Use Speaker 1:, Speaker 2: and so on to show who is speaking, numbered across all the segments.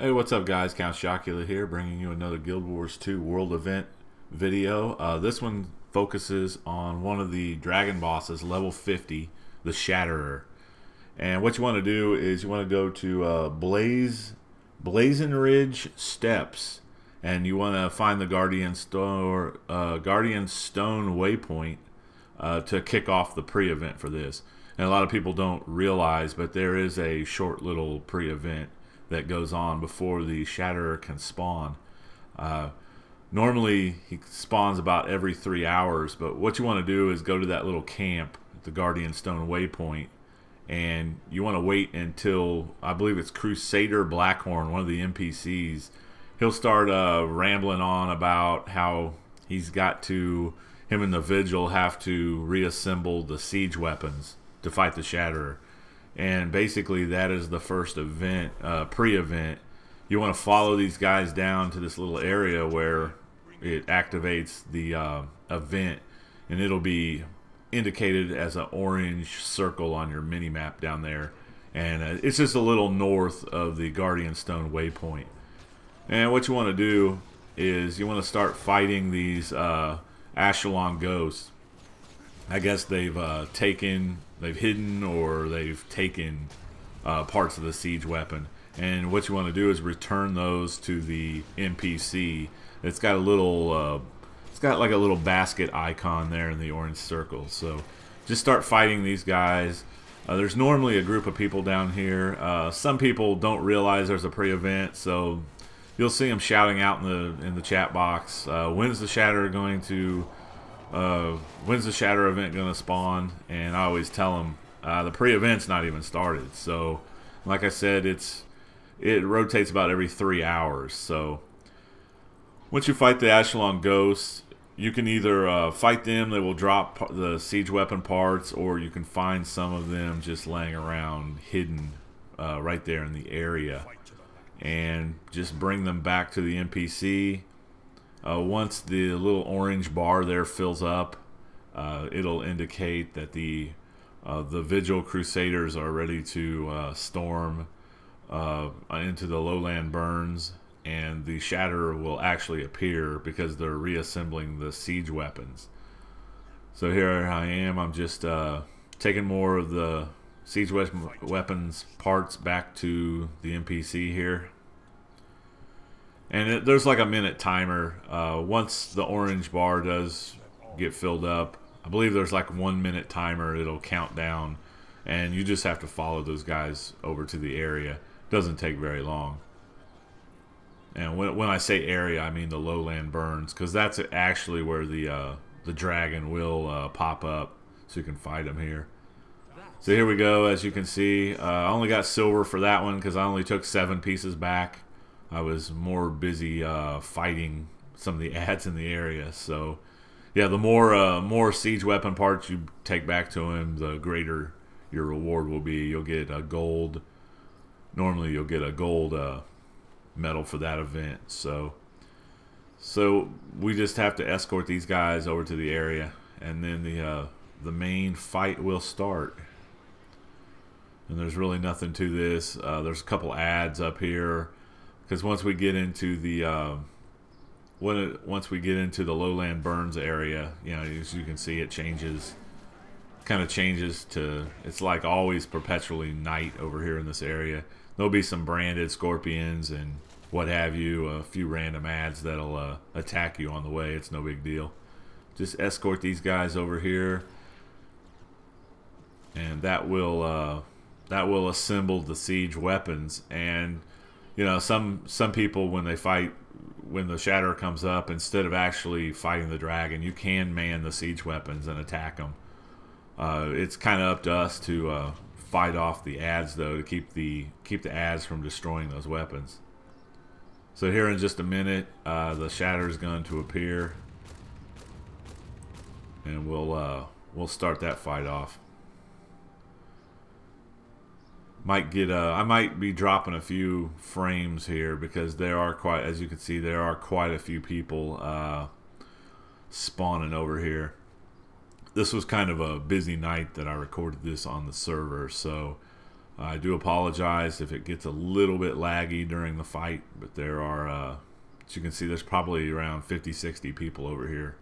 Speaker 1: Hey, what's up guys? Count Chocula here, bringing you another Guild Wars 2 World Event video. This one focuses on one of the dragon bosses, level 50, the Shatterer. And what you want to do is you want to go to BlazenRidge Steps, and you want to find the Guardian Stone Waypoint to kick off the pre-event for this. And a lot of people don't realize, but there is a short little pre-event that goes on before the Shatterer can spawn. Normally he spawns about every 3 hours, but what you want to do is go to that little camp at the Guardian Stone Waypoint, and you want to wait until, I believe it's Crusader Blackhorn, one of the NPCs. He'll start rambling on about how he's got to, him and the Vigil have to reassemble the siege weapons to fight the Shatterer. And basically that is the first event, pre-event. You want to follow these guys down to this little area where it activates the event, and it'll be indicated as an orange circle on your mini-map down there. And it's just a little north of the Guardian Stone Waypoint. And what you want to do is you want to start fighting these Echelon ghosts. I guess they've hidden, or they've taken parts of the siege weapon. And what you want to do is return those to the NPC. It's got a little, it's got like a little basket icon there in the orange circle. So just start fighting these guys. There's normally a group of people down here. Some people don't realize there's a pre-event, so you'll see them shouting out in the chat box. When's the Shatterer going to? When's the Shatter event going to spawn? And I always tell them the pre-event's not even started. So like I said, it rotates about every 3 hours. So once you fight the Echelon ghosts, you can either fight them, they will drop the siege weapon parts, or you can find some of them just laying around hidden right there in the area, and just bring them back to the NPC. Once the little orange bar there fills up, it'll indicate that the Vigil Crusaders are ready to storm into the Lowland Burns, and the Shatterer will actually appear because they're reassembling the siege weapons. So here I am. I'm just taking more of the siege weapons parts back to the NPC here. And there's like a minute timer. Once the orange bar does get filled up, I believe there's like 1 minute timer. It'll count down, and you just have to follow those guys over to the area. Doesn't take very long. And when I say area, I mean the Lowland Burns, because that's actually where the dragon will pop up, so you can fight him here. So here we go. As you can see, I only got silver for that one because I only took 7 pieces back. I was more busy fighting some of the ads in the area. So yeah, the more siege weapon parts you take back to him, the greater your reward will be. You'll get a gold. Normally you'll get a gold medal for that event. So we just have to escort these guys over to the area, and then the main fight will start. And there's really nothing to this. There's a couple ads up here, because once we get into the Lowland Burns area, you know, as you can see, it changes, kind of changes to, it's like always perpetually night over here in this area. There'll be some branded scorpions and what have you, a few random ads that'll attack you on the way. It's no big deal. Just escort these guys over here, and that will assemble the siege weapons. And you know, some people, when they fight, when the Shatterer comes up, instead of actually fighting the dragon, you can man the siege weapons and attack them. It's kind of up to us to fight off the ads, though, to keep the ads from destroying those weapons. So here in just a minute, the Shatterer is going to appear, and we'll start that fight off. I might be dropping a few frames here because there are quite, as you can see, there are quite a few people spawning over here. This was kind of a busy night that I recorded this on the server, so I do apologize if it gets a little bit laggy during the fight, but there are, as you can see, there's probably around 50-60 people over here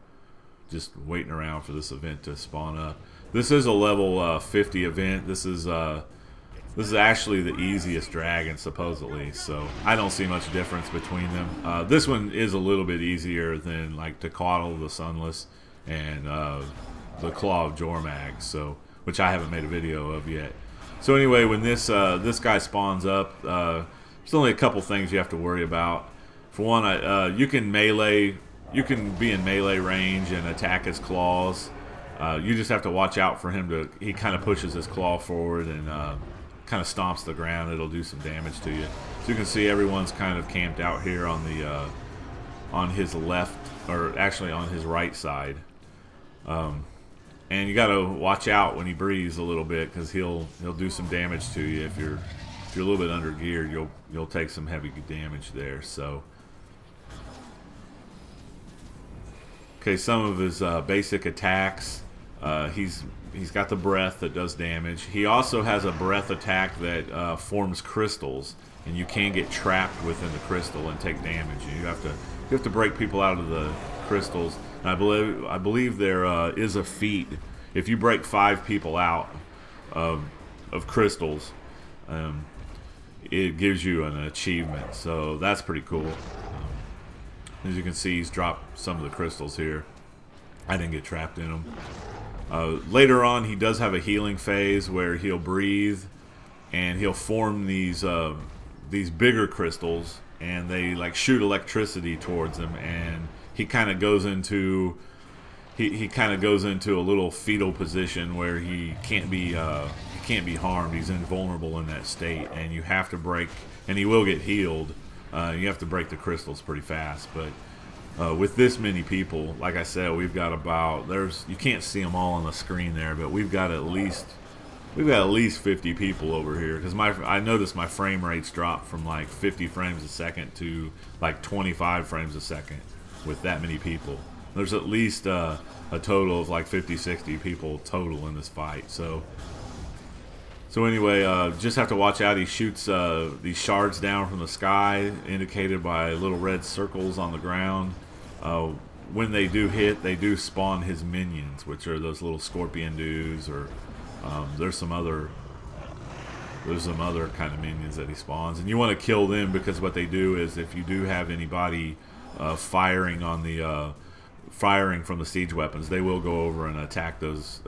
Speaker 1: just waiting around for this event to spawn up. This is a level 50 event. This is actually the easiest dragon, supposedly, so I don't see much difference between them. This one is a little bit easier than like Tequatl the Sunless and the Claw of Jormag, so which I haven't made a video of yet. So anyway, when this guy spawns up, there's only a couple things you have to worry about. For one, you can be in melee range and attack his claws. You just have to watch out for him to. He kind of pushes his claw forward and kind of stomps the ground. It'll do some damage to you. So you can see everyone's kind of camped out here on the on his left, or actually on his right side. And you got to watch out when he breathes a little bit, because he'll do some damage to you. If you're a little bit under geared, you'll take some heavy damage there. So, okay, some of his basic attacks. He's got the breath that does damage. He also has a breath attack that forms crystals, and you can get trapped within the crystal and take damage. And you have to break people out of the crystals. And I believe there is a feat. If you break 5 people out of crystals, it gives you an achievement. So that's pretty cool. As you can see, he's dropped some of the crystals here. I didn't get trapped in them. Later on, he does have a healing phase where he'll breathe and he'll form these bigger crystals, and they like shoot electricity towards him, and he kind of goes into a little fetal position where he can't be harmed. He's invulnerable in that state, and you have to break, and he will get healed. You have to break the crystals pretty fast, but with this many people, like I said, we've got about, you can't see them all on the screen there, but we've got at least 50 people over here, because I noticed my frame rates dropped from like 50 frames a second to like 25 frames a second with that many people. There's at least a total of like 50-60 people total in this fight. So anyway, just have to watch out. He shoots these shards down from the sky, indicated by little red circles on the ground. When they do hit, they do spawn his minions, which are those little scorpion dudes, or there's some other kind of minions that he spawns, and you want to kill them, because what they do is, if you do have anybody firing from the siege weapons, they will go over and attack those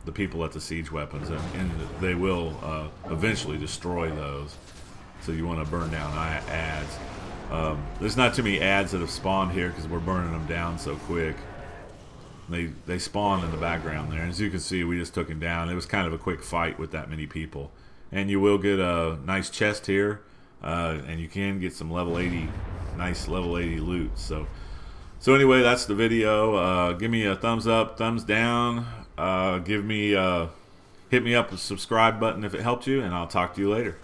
Speaker 1: the people at the siege weapons, and they will eventually destroy those. So you want to burn down ads. There's not too many ads that have spawned here, because we're burning them down so quick. They spawn in the background there. As you can see, we just took him down. It was kind of a quick fight with that many people. And you will get a nice chest here, and you can get some nice level 80 loot. So anyway, that's the video. Give me a thumbs up, thumbs down. Hit me up with the subscribe button if it helped you, and I'll talk to you later.